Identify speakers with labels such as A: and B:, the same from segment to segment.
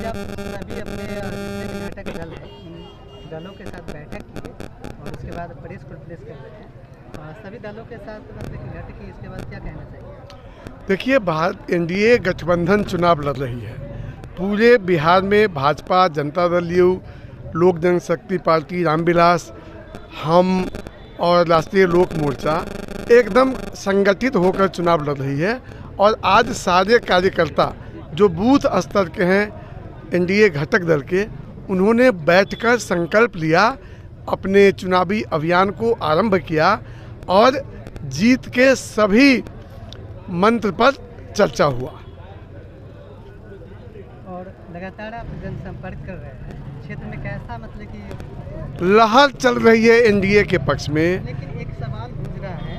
A: आप सभी अपने जितने भी घटक दल हैं इन दलों के साथ बैठक किए और उसके बाद प्रेस कॉन्फ्रेंस कर रहे हैं, सभी दलों के साथ मतलब कि बैठक की, इसके बाद क्या कहना चाहिए?
B: देखिए, भारत एनडीए गठबंधन चुनाव लड़ रही है। पूरे बिहार में भाजपा, जनता दल यू, लोक जनशक्ति पार्टी, रामविलास, हम और राष्ट्रीय लोक मोर्चा एकदम संगठित होकर चुनाव लड़ रही है। और आज सारे कार्यकर्ता जो बूथ स्तर के हैं एनडीए घटक दल के, उन्होंने बैठकर संकल्प लिया, अपने चुनावी अभियान को आरंभ किया और जीत के सभी मंत्र पर चर्चा हुआ।
A: और लगातार आप जनसंपर्क कर रहे हैं, क्षेत्र में कैसा मतलब कि
B: लहर चल रही है एनडीए के पक्ष में।
A: लेकिन एक सवाल गूंज रहा है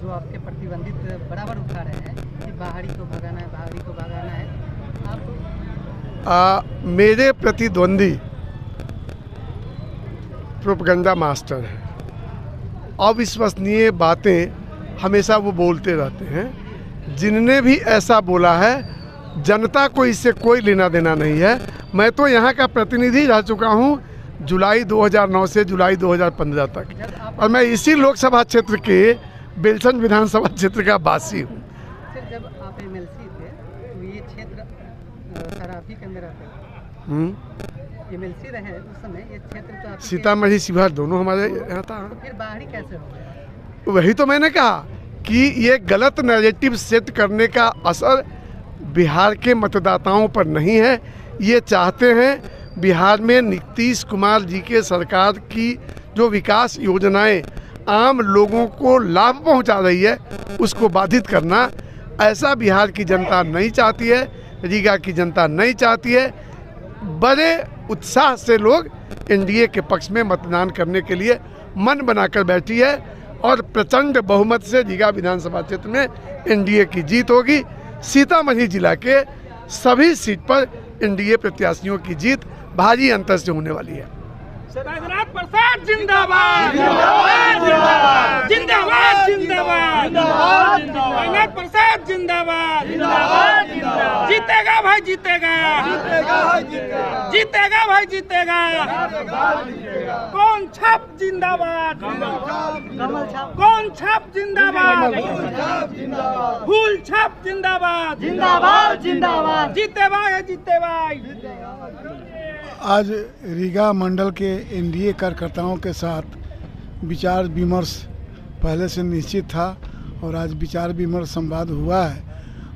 A: जो आपके प्रतिबंधित बराबर उठा रहे हैं कि बाहरी को भगाना है, बाहरी को भगाना है। आप
B: मेरे प्रतिद्वंदी प्रोपेगेंडा मास्टर है, अविश्वसनीय बातें हमेशा वो बोलते रहते हैं। जिनने भी ऐसा बोला है, जनता को इससे कोई लेना देना नहीं है। मैं तो यहाँ का प्रतिनिधि रह चुका हूँ जुलाई 2009 से जुलाई 2015 तक, और मैं इसी लोकसभा क्षेत्र के बेलसन विधानसभा क्षेत्र का वासी हूँ।
A: सर, जब आप एमएलसी थे तो ये क्षेत्र सर आप ही के अंदर आते हैं। एमएलसी रहे उस समय ये क्षेत्र तो
B: सीतामढ़ी शिवहर दोनों हमारे यहाँ था।
A: तो फिर बाहरी कैसे हो गया?
B: वही तो मैंने कहा कि ये गलत नैरेटिव सेट करने का असर बिहार के मतदाताओं पर नहीं है। ये चाहते हैं बिहार में नीतीश कुमार जी के सरकार की जो विकास योजनाएं आम लोगों को लाभ पहुंचा रही है, उसको बाधित करना। ऐसा बिहार की जनता नहीं चाहती है, रीगा की जनता नहीं चाहती है। बड़े उत्साह से लोग एनडीए के पक्ष में मतदान करने के लिए मन बनाकर बैठी है और प्रचंड बहुमत से रीगा विधानसभा क्षेत्र में एनडीए की जीत होगी। सीतामढ़ी जिला के सभी सीट पर एनडीए प्रत्याशियों की जीत भारी अंतर से होने वाली है।
C: बैद्यनाथ प्रसाद जिंदाबाद, जिंदाबाद, जिंदाबाद, जिंदाबाद, बैद्यनाथ प्रसाद जिंदाबाद, जिंदाबाद, जीतेगा भाई, जीतेगा, जीतेगा भाई, जीतेगा। कौन छाप जिंदाबाद, कौन छाप जिंदाबाद, फूल छाप जिंदाबाद, जिंदाबाद, जिंदाबाद, जीते भाई, जीते भाई।
D: आज रीगा मंडल के एनडीए कार्यकर्ताओं के साथ विचार विमर्श पहले से निश्चित था और आज विचार विमर्श संवाद हुआ है।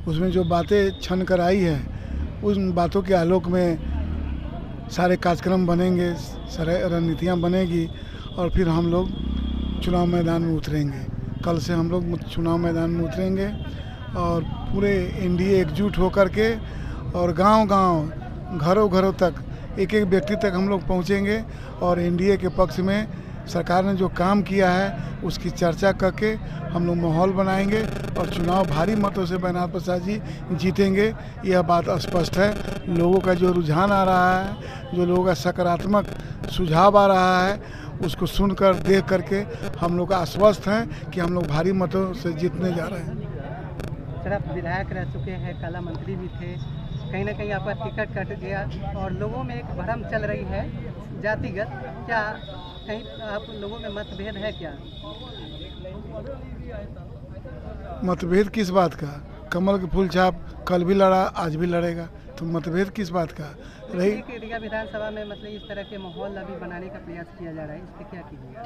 D: उसमें जो बातें छन कर आई है, उन बातों के आलोक में सारे कार्यक्रम बनेंगे, सारे रणनीतियाँ बनेगी और फिर हम लोग चुनाव मैदान में उतरेंगे। कल से हम लोग चुनाव मैदान में उतरेंगे और पूरे एनडीए एकजुट होकर के और गांव-गांव, घरों-घरों तक, एक एक व्यक्ति तक हम लोग पहुंचेंगे और एनडीए के पक्ष में सरकार ने जो काम किया है उसकी चर्चा करके हम लोग माहौल बनाएंगे और चुनाव भारी मतों से बैद्यनाथ प्रसाद जी जीतेंगे। यह बात स्पष्ट है। लोगों का जो रुझान आ रहा है, जो लोगों का सकारात्मक सुझाव आ रहा है, उसको सुनकर देख करके हम लोग आश्वस्त हैं कि हम लोग भारी मतों से जीतने जा रहे हैं।
A: सर, आप विधायक रह चुके हैं, कला मंत्री भी थे, कहीं ना कहीं आपका टिकट कट गया और लोगों में एक भ्रम चल रही है जातिगत, क्या कहीं आप लोगों में मतभेद है क्या?
D: मतभेद किस बात का? कमल के फूल छाप कल भी लड़ा, आज भी लड़ेगा, तो मतभेद किस बात का? रही
A: रीगा विधानसभा में मतलब इस तरह के माहौल अभी बनाने का प्रयास किया जा रहा है, इस पर क्या कीजिएगा?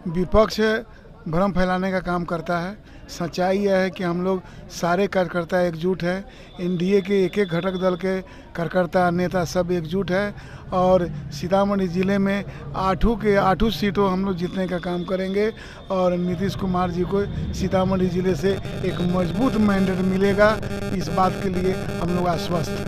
D: विपक्ष भ्रम फैलाने का काम करता है। सच्चाई यह है कि हम लोग सारे कार्यकर्ता एकजुट हैं। एनडीए के एक एक घटक दल के कार्यकर्ता, नेता सब एकजुट है और सीतामढ़ी ज़िले में 8 सीटों हम लोग जीतने का काम करेंगे और नीतीश कुमार जी को सीतामढ़ी ज़िले से एक मजबूत मैंडेट मिलेगा। इस बात के लिए हम लोग आश्वस्त हैं।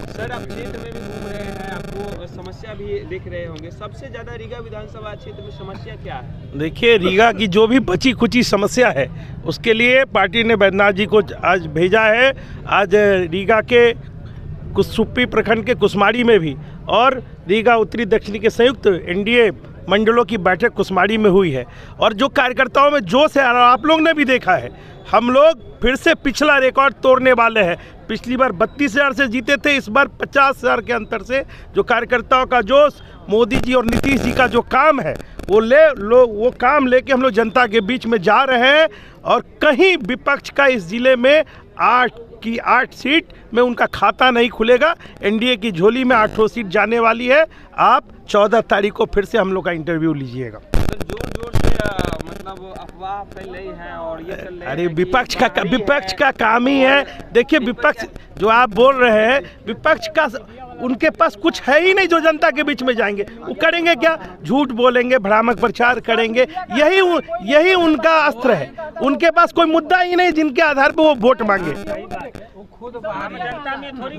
C: सर, आप क्षेत्र में भी घूम रहे हैं, आपको समस्या भी देख रहे होंगे। सबसे ज़्यादा रीगा विधानसभा क्षेत्र में समस्या क्या है?
E: देखिए, रीगा की जो भी बची खुची समस्या है उसके लिए पार्टी ने बैद्यनाथ जी को आज भेजा है। आज रीगा के सुप्पी प्रखंड के कुसमारी में भी और रीगा उत्तरी दक्षिणी के संयुक्त एनडीए मंडलों की बैठक कुसमाड़ी में हुई है और जो कार्यकर्ताओं में जोश है, आप लोग ने भी देखा है, हम लोग फिर से पिछला रिकॉर्ड तोड़ने वाले हैं। पिछली बार 32,000 से जीते थे, इस बार 50,000 के अंतर से। जो कार्यकर्ताओं का जोश, मोदी जी और नीतीश जी का जो काम है वो काम लेके हम लोग जनता के बीच में जा रहे हैं और कहीं विपक्ष का इस जिले में 8 की 8 सीट में उनका खाता नहीं खुलेगा। एनडीए की झोली में 8 सीट जाने वाली है। आप 14 तारीख को फिर से हम लोग का इंटरव्यू लीजिएगा।
C: जोर से मतलब अफवाह फैल रही है और ये चल रही है।
E: अरे विपक्ष का काम ही है। देखिए विपक्ष जो आप बोल रहे हैं, विपक्ष का उनके पास कुछ है ही नहीं जो जनता के बीच में जाएंगे। वो करेंगे क्या? झूठ बोलेंगे, भ्रामक प्रचार करेंगे, यही उनका अस्त्र है। उनके पास कोई मुद्दा ही नहीं जिनके आधार पर वो वोट मांगे।
C: खुद जनता में थोड़ी